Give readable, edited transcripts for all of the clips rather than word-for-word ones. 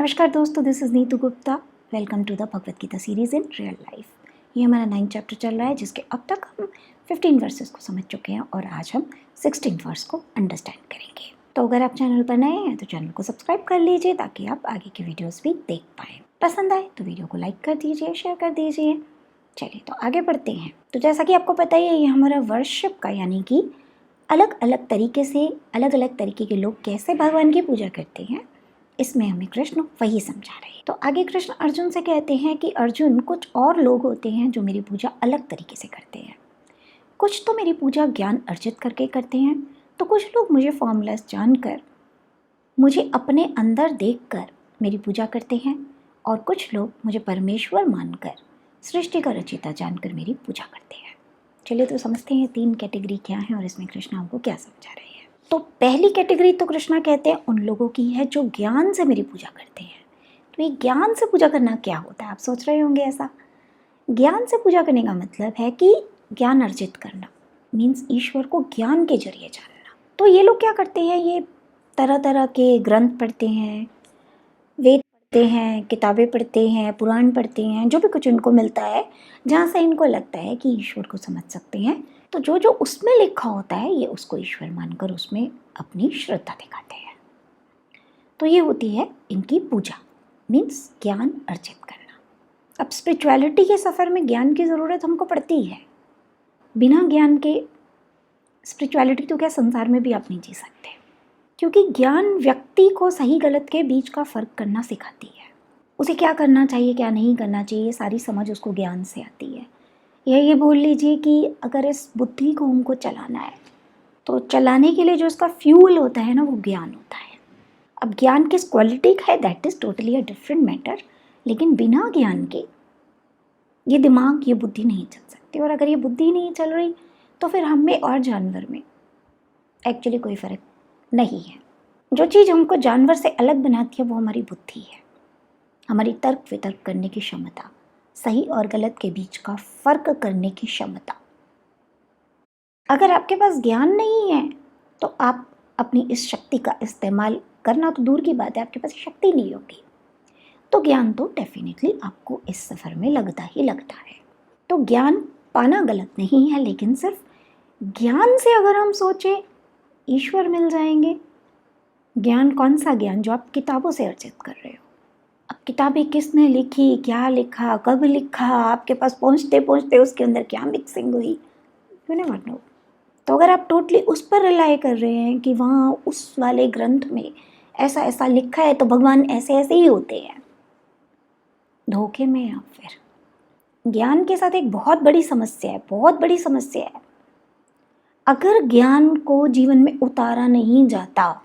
नमस्कार दोस्तों, this is Neetu Gupta. Welcome to the Bhagavad Gita series in real life. ये हमारा 9th चैप्टर चल रहा है, जिसके अब तक हम 15 वर्सेस को समझ चुके हैं और आज हम 16 वर्स को अंडरस्टैंड करेंगे। तो अगर आप चैनल पर नए हैं तो चैनल को सब्सक्राइब कर लीजिए ताकि आप आगे की वीडियोज़ भी देख पाएँ। पसंद आए तो वीडियो को लाइक कर दीजिए, शेयर कर दीजिए। चलिए तो आगे बढ़ते हैं। तो जैसा कि आपको पता ही है, ये हमारा वर्शिप का यानी कि अलग अलग तरीके से अलग अलग तरीके के लोग कैसे भगवान की पूजा करते हैं, इसमें हमें कृष्ण वही समझा रहे हैं। तो आगे कृष्ण अर्जुन से कहते हैं कि अर्जुन, कुछ और लोग होते हैं जो मेरी पूजा अलग तरीके से करते हैं। कुछ तो मेरी पूजा ज्ञान अर्जित करके करते हैं, तो कुछ लोग मुझे फॉर्मलेस जानकर, मुझे अपने अंदर देखकर मेरी पूजा करते हैं, और कुछ लोग मुझे परमेश्वर मानकर, सृष्टि का रचयिता जानकर मेरी पूजा करते हैं। चलिए तो समझते हैं 3 कैटेगरी क्या है और इसमें कृष्ण हमको क्या समझा रहे हैं। तो पहली कैटेगरी तो कृष्णा कहते हैं उन लोगों की है जो ज्ञान से मेरी पूजा करते हैं। तो ये ज्ञान से पूजा करना क्या होता है, आप सोच रहे होंगे ऐसा। ज्ञान से पूजा करने का मतलब है कि ज्ञान अर्जित करना, मीन्स ईश्वर को ज्ञान के जरिए जानना। तो ये लोग क्या करते हैं, ये तरह तरह के ग्रंथ पढ़ते हैं, वेद पढ़ते हैं, किताबें पढ़ते हैं, पुराण पढ़ते हैं, जो भी कुछ इनको मिलता है जहाँ से इनको लगता है कि ईश्वर को समझ सकते हैं। तो जो जो उसमें लिखा होता है ये उसको ईश्वर मानकर उसमें अपनी श्रद्धा दिखाते हैं। तो ये होती है इनकी पूजा, मीन्स ज्ञान अर्जित करना। अब स्पिरिचुअलिटी के सफ़र में ज्ञान की ज़रूरत हमको पड़ती है। बिना ज्ञान के स्पिरिचुअलिटी तो क्या संसार में भी आप नहीं जी सकते, क्योंकि ज्ञान व्यक्ति को सही गलत के बीच का फ़र्क करना सिखाती है। उसे क्या करना चाहिए, क्या नहीं करना चाहिए, ये सारी समझ उसको ज्ञान से आती है। या ये बोल लीजिए कि अगर इस बुद्धि को हमको चलाना है तो चलाने के लिए जो इसका फ्यूल होता है ना, वो ज्ञान होता है। अब ज्ञान किस क्वालिटी का है, that is totally a different matter. लेकिन बिना ज्ञान के ये दिमाग, ये बुद्धि नहीं चल सकती। और अगर ये बुद्धि नहीं चल रही तो फिर हम में और जानवर में एक्चुअली कोई फ़र्क नहीं है। जो चीज़ हमको जानवर से अलग बनाती है वो हमारी बुद्धि है, हमारी तर्क वितर्क करने की क्षमता, सही और गलत के बीच का फ़र्क करने की क्षमता। अगर आपके पास ज्ञान नहीं है तो आप अपनी इस शक्ति का इस्तेमाल करना तो दूर की बात है, आपके पास शक्ति नहीं होगी। तो ज्ञान तो डेफिनेटली आपको इस सफ़र में लगता ही लगता है। तो ज्ञान पाना गलत नहीं है, लेकिन सिर्फ ज्ञान से अगर हम सोचें ईश्वर मिल जाएंगे। ज्ञान कौन सा ज्ञान, जो आप किताबों से अर्जित कर रहे हो। अब किताबें किसने लिखी, क्या लिखा, कब लिखा, आपके पास पहुँचते पहुँचते उसके अंदर क्या मिक्सिंग हुई, यू नेवर नो। तो अगर आप टोटली उस पर रिलाई कर रहे हैं कि वहाँ उस वाले ग्रंथ में ऐसा ऐसा लिखा है तो भगवान ऐसे ऐसे ही होते हैं, धोखे में आप फिर। ज्ञान के साथ एक बहुत बड़ी समस्या है, बहुत बड़ी समस्या है। अगर ज्ञान को जीवन में उतारा नहीं जाता,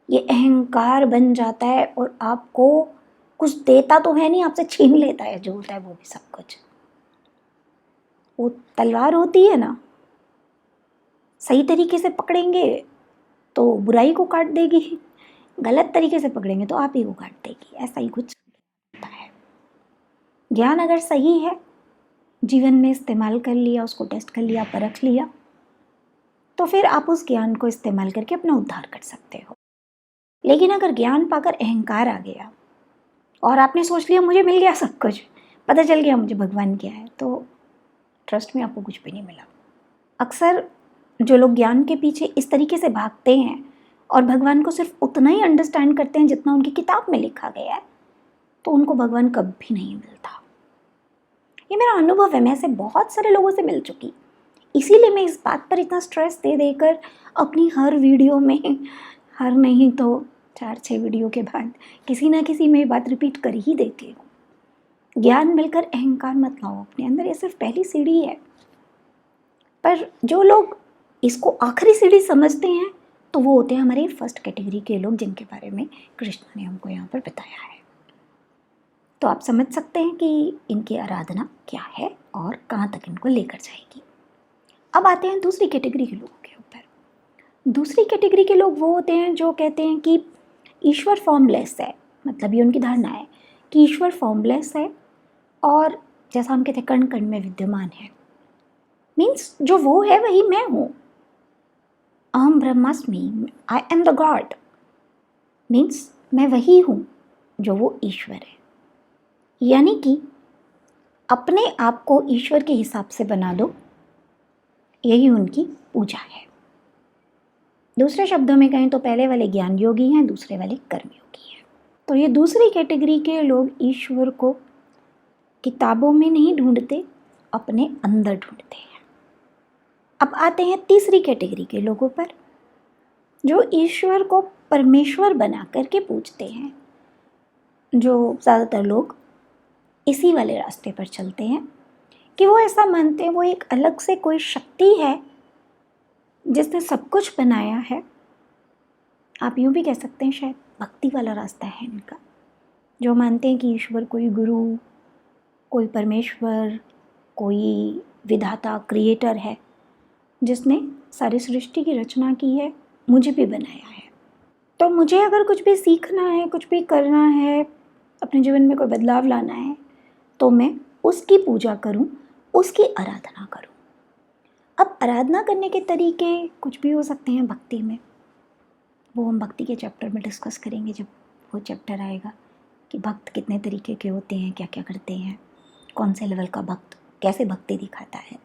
ये अहंकार बन जाता है और आपको कुछ देता तो है नहीं, आपसे छीन लेता है, जो होता है वो भी सब कुछ। वो तलवार होती है ना, सही तरीके से पकड़ेंगे तो बुराई को काट देगी, गलत तरीके से पकड़ेंगे तो आप ही को काट देगी। ऐसा ही कुछ होता है। ज्ञान अगर सही है, जीवन में इस्तेमाल कर लिया, उसको टेस्ट कर लिया, परख लिया, तो फिर आप उस ज्ञान को इस्तेमाल करके अपना उद्धार कर सकते हो। लेकिन अगर ज्ञान पाकर अहंकार आ गया और आपने सोच लिया मुझे मिल गया सब कुछ, पता चल गया मुझे भगवान क्या है, तो ट्रस्ट में आपको कुछ भी नहीं मिला। अक्सर जो लोग ज्ञान के पीछे इस तरीके से भागते हैं और भगवान को सिर्फ उतना ही अंडरस्टैंड करते हैं जितना उनकी किताब में लिखा गया है, तो उनको भगवान कभी नहीं मिलता। ये मेरा अनुभव है, मैं ऐसे बहुत सारे लोगों से मिल चुकी। इसीलिए मैं इस बात पर इतना स्ट्रेस दे देकर अपनी हर वीडियो में, हर नहीं तो 4-6 वीडियो के बाद किसी ना किसी में बात रिपीट कर ही देती हूँ। ज्ञान मिलकर अहंकार मत लाओ अपने अंदर, ये सिर्फ पहली सीढ़ी है। पर जो लोग इसको आखिरी सीढ़ी समझते हैं तो वो होते हैं हमारे फर्स्ट कैटेगरी के लोग, जिनके बारे में कृष्ण ने हमको यहाँ पर बताया है। तो आप समझ सकते हैं कि इनकी आराधना क्या है और कहाँ तक इनको लेकर जाएगी। अब आते हैं दूसरी कैटेगरी के लोगों के ऊपर। दूसरी कैटेगरी के लोग वो होते हैं जो कहते हैं कि ईश्वर फॉर्मलेस है, मतलब ये उनकी धारणा है कि ईश्वर फॉर्मलेस है और जैसा हम कहते हैं कण कण में विद्यमान है, मीन्स जो वो है वही मैं हूँ। अहम ब्रह्मास्मि, I am the God, means मैं वही हूँ जो वो ईश्वर है। यानी कि अपने आप को ईश्वर के हिसाब से बना दो, यही उनकी पूजा है। दूसरे शब्दों में कहें तो पहले वाले ज्ञान योगी हैं, दूसरे वाले कर्म योगी हैं। तो ये दूसरी कैटेगरी के लोग ईश्वर को किताबों में नहीं ढूंढते, अपने अंदर ढूंढते हैं। अब आते हैं तीसरी कैटेगरी के लोगों पर, जो ईश्वर को परमेश्वर बना करके पूजते हैं। जो ज़्यादातर लोग इसी वाले रास्ते पर चलते हैं कि वो ऐसा मानते हैं वो एक अलग से कोई शक्ति है जिसने सब कुछ बनाया है। आप यूँ भी कह सकते हैं शायद भक्ति वाला रास्ता है इनका, जो मानते हैं कि ईश्वर कोई गुरु, कोई परमेश्वर, कोई विधाता, क्रिएटर है जिसने सारी सृष्टि की रचना की है, मुझे भी बनाया है। तो मुझे अगर कुछ भी सीखना है, कुछ भी करना है, अपने जीवन में कोई बदलाव लाना है, तो मैं उसकी पूजा करूं, उसकी आराधना करूं। अब आराधना करने के तरीके कुछ भी हो सकते हैं भक्ति में, वो हम भक्ति के चैप्टर में डिस्कस करेंगे जब वो चैप्टर आएगा कि भक्त कितने तरीके के होते हैं, क्या क्या करते हैं, कौन से लेवल का भक्त कैसे भक्ति दिखाता है।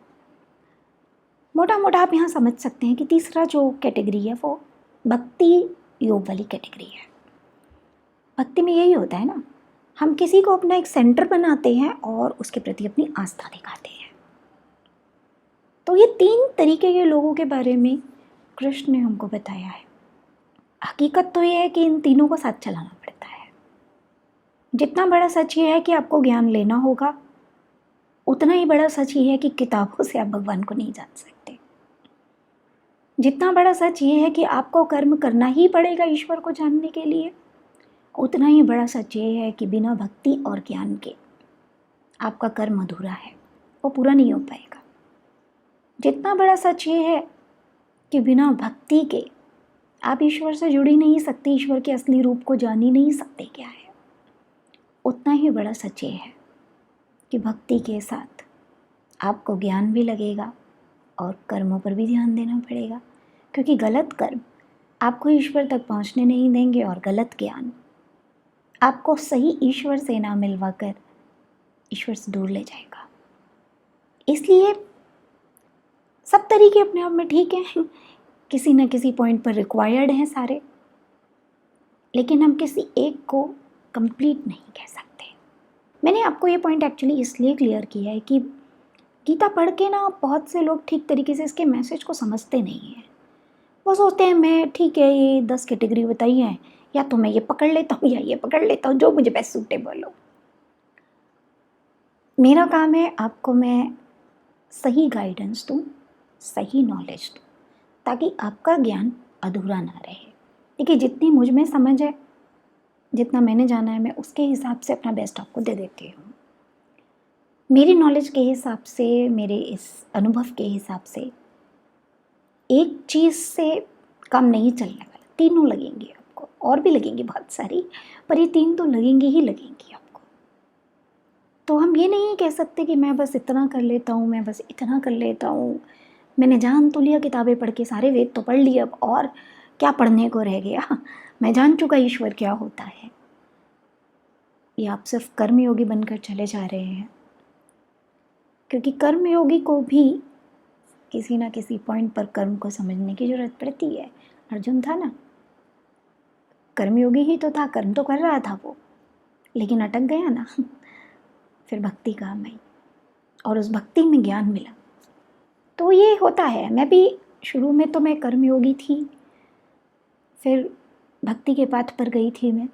मोटा मोटा आप यहाँ समझ सकते हैं कि तीसरा जो कैटेगरी है वो भक्ति योग वाली कैटेगरी है। भक्ति में यही होता है ना, हम किसी को अपना एक सेंटर बनाते हैं और उसके प्रति अपनी आस्था दिखाते हैं। तो ये तीन तरीके के लोगों के बारे में कृष्ण ने हमको बताया है। हकीकत तो ये है कि इन तीनों को साथ चलाना पड़ता है। जितना बड़ा सच ये है कि आपको ज्ञान लेना होगा, उतना ही बड़ा सच ये है कि किताबों से आप भगवान को नहीं जान सकते। जितना बड़ा सच ये है कि आपको कर्म करना ही पड़ेगा ईश्वर को जानने के लिए, उतना ही बड़ा सच ये है कि बिना भक्ति और ज्ञान के आपका कर्म अधूरा है, वो पूरा नहीं हो पाएगा। जितना बड़ा सच ये है कि बिना भक्ति के आप ईश्वर से जुड़ ही नहीं सकते, ईश्वर के असली रूप को जान ही नहीं सकते क्या है, उतना ही बड़ा सच ये है कि भक्ति के साथ आपको ज्ञान भी लगेगा और कर्मों पर भी ध्यान देना पड़ेगा, क्योंकि गलत कर्म आपको ईश्वर तक पहुंचने नहीं देंगे और गलत ज्ञान आपको सही ईश्वर से ना मिलवा कर ईश्वर से दूर ले जाएगा। इसलिए सब तरीके अपने आप में ठीक हैं, किसी न किसी पॉइंट पर रिक्वायर्ड हैं सारे, लेकिन हम किसी एक को कंप्लीट नहीं कह सकते। मैंने आपको ये पॉइंट एक्चुअली इसलिए क्लियर किया है कि गीता पढ़ के ना बहुत से लोग ठीक तरीके से इसके मैसेज को समझते नहीं हैं। वो सोचते हैं मैं ठीक है ये 10 कैटेगरी बताई हैं, या तो मैं ये पकड़ लेता हूँ या ये पकड़ लेता हूँ, जो मुझे बेस्ट सूटेबल हो। मेरा काम है आपको मैं सही गाइडेंस दूँ, सही नॉलेज दूँ, ताकि आपका ज्ञान अधूरा ना रहे। देखिए जितनी मुझ में समझ है, जितना मैंने जाना है, मैं उसके हिसाब से अपना बेस्ट आपको दे देती हूँ। मेरी नॉलेज के हिसाब से, मेरे इस अनुभव के हिसाब से एक चीज़ से काम नहीं चलने वाला, तीनों लगेंगी आपको, और भी लगेंगी बहुत सारी, पर ये तीन तो लगेंगी ही लगेंगी आपको। तो हम ये नहीं कह सकते कि मैं बस इतना कर लेता हूँ, मैं बस इतना कर लेता हूँ, मैंने जान तो लिया किताबें पढ़ के, सारे वेद तो पढ़ लिए, अब और क्या पढ़ने को रह गया, मैं जान चुका ईश्वर क्या होता है। ये आप सिर्फ कर्मयोगी बनकर चले जा रहे हैं, क्योंकि कर्मयोगी को भी किसी ना किसी पॉइंट पर कर्म को समझने की जरूरत पड़ती है। अर्जुन था ना, कर्मयोगी ही तो था, कर्म तो कर रहा था वो, लेकिन अटक गया ना। फिर भक्ति काम आई और उस भक्ति में ज्ञान मिला। तो ये होता है, मैं भी शुरू में तो मैं कर्मयोगी थी, फिर भक्ति के पाथ पर गई थी मैं।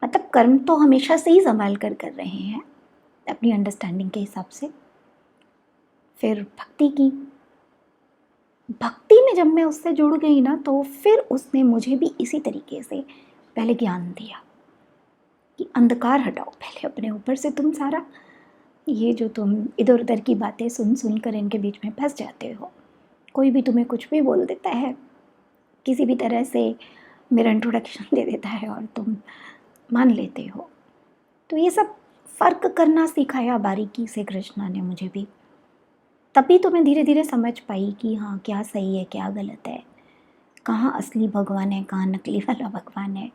मतलब कर्म तो हमेशा से ही संभाल कर रहे हैं अपनी अंडरस्टैंडिंग के हिसाब से। फिर भक्ति की, भक्ति में जब मैं उससे जुड़ गई ना, तो फिर उसने मुझे भी इसी तरीके से पहले ज्ञान दिया कि अंधकार हटाओ पहले अपने ऊपर से तुम सारा, ये जो तुम इधर उधर की बातें सुन सुन कर इनके बीच में फंस जाते हो। कोई भी तुम्हें कुछ भी बोल देता है, किसी भी तरह से मेरा इंट्रोडक्शन दे देता है और तुम मान लेते हो। तो ये सब फ़र्क करना सिखाया बारीकी से कृष्णा ने मुझे भी। तभी तो मैं धीरे धीरे समझ पाई कि हाँ क्या सही है क्या गलत है, कहाँ असली भगवान है, कहाँ नकली वाला भगवान है।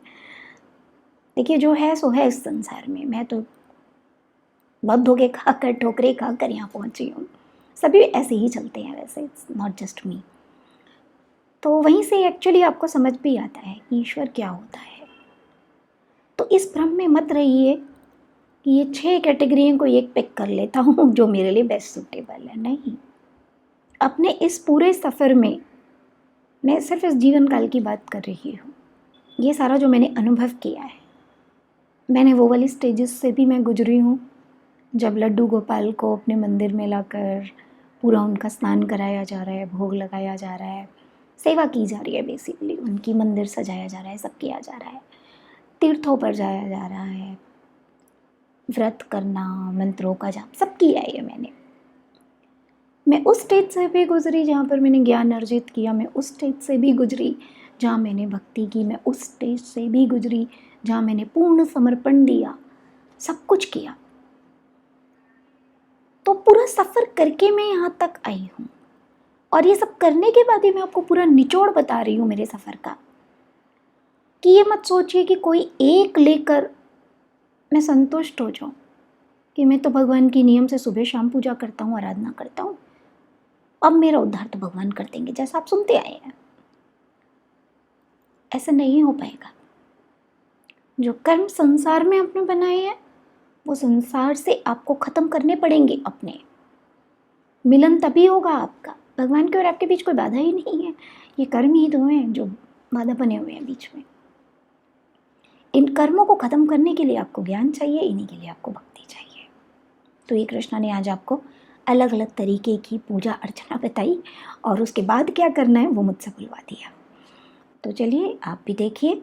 देखिए जो है सो है इस संसार में। मैं तो बहुत धोखे खाकर, ठोकरे खाकर यहाँ पहुँची हूँ। सभी ऐसे ही चलते हैं वैसे, इट्स नॉट जस्ट मी। तो वहीं से एक्चुअली आपको समझ भी आता है कि ईश्वर क्या होता है। तो इस भ्रम में मत रहिए कि ये 6 कैटेगरियों को एक पिक कर लेता हूँ जो मेरे लिए बेस्ट सूटेबल है। नहीं, अपने इस पूरे सफ़र में मैं सिर्फ इस जीवन काल की बात कर रही हूँ। ये सारा जो मैंने अनुभव किया है, मैंने वो वाली स्टेजेस से भी मैं गुजरी हूँ जब लड्डू गोपाल को अपने मंदिर में लाकर पूरा उनका स्नान कराया जा रहा है, भोग लगाया जा रहा है, सेवा की जा रही है, बेसिकली उनकी मंदिर सजाया जा रहा है, सब किया जा रहा है, तीर्थों पर जाया जा रहा है, व्रत करना, मंत्रों का जाप, सब किया है ये मैंने। मैं उस स्टेज से भी गुजरी जहाँ पर मैंने ज्ञान अर्जित किया, मैं उस स्टेज से भी गुजरी जहाँ मैंने भक्ति की, मैं उस स्टेज से भी गुजरी जहाँ मैंने पूर्ण समर्पण दिया, सब कुछ किया। तो पूरा सफ़र करके मैं यहाँ तक आई हूँ, और ये सब करने के बाद ही मैं आपको पूरा निचोड़ बता रही हूँ मेरे सफ़र का। कि ये मत सोचिए कि कोई एक लेकर मैं संतुष्ट हो जाऊँ कि मैं तो भगवान की नियम से सुबह शाम पूजा करता हूँ, आराधना करता हूँ, अब मेरा उद्धार तो भगवान कर देंगे, जैसा आप सुनते आए हैं। ऐसा नहीं हो पाएगा। जो कर्म संसार में आपने बनाए हैं वो संसार से आपको ख़त्म करने पड़ेंगे अपने। मिलन तभी होगा आपका, भगवान के और आपके बीच कोई बाधा ही नहीं है। ये कर्म ही तो हैं जो बाधा बने हुए हैं बीच में। इन कर्मों को ख़त्म करने के लिए आपको ज्ञान चाहिए, इन्हीं के लिए आपको भक्ति चाहिए। तो ये कृष्णा ने आज आपको अलग अलग तरीके की पूजा अर्चना बताई, और उसके बाद क्या करना है वो मुझसे बुलवा दिया। तो चलिए आप भी देखिए,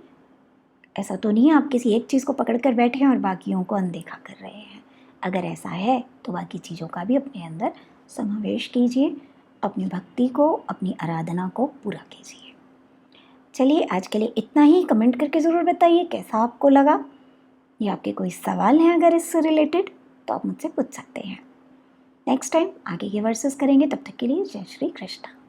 ऐसा तो नहीं है आप किसी एक चीज़ को पकड़ कर बैठे हैं और बाकियों को अनदेखा कर रहे हैं। अगर ऐसा है तो बाकी चीज़ों का भी अपने अंदर समावेश कीजिए, अपनी भक्ति को, अपनी आराधना को पूरा कीजिए। चलिए आज के लिए इतना ही। कमेंट करके ज़रूर बताइए कैसा आपको लगा, या आपके कोई सवाल हैं अगर इससे रिलेटेड तो आप मुझसे पूछ सकते हैं। नेक्स्ट टाइम आगे के वर्सेस करेंगे, तब तक के लिए जय श्री कृष्ण।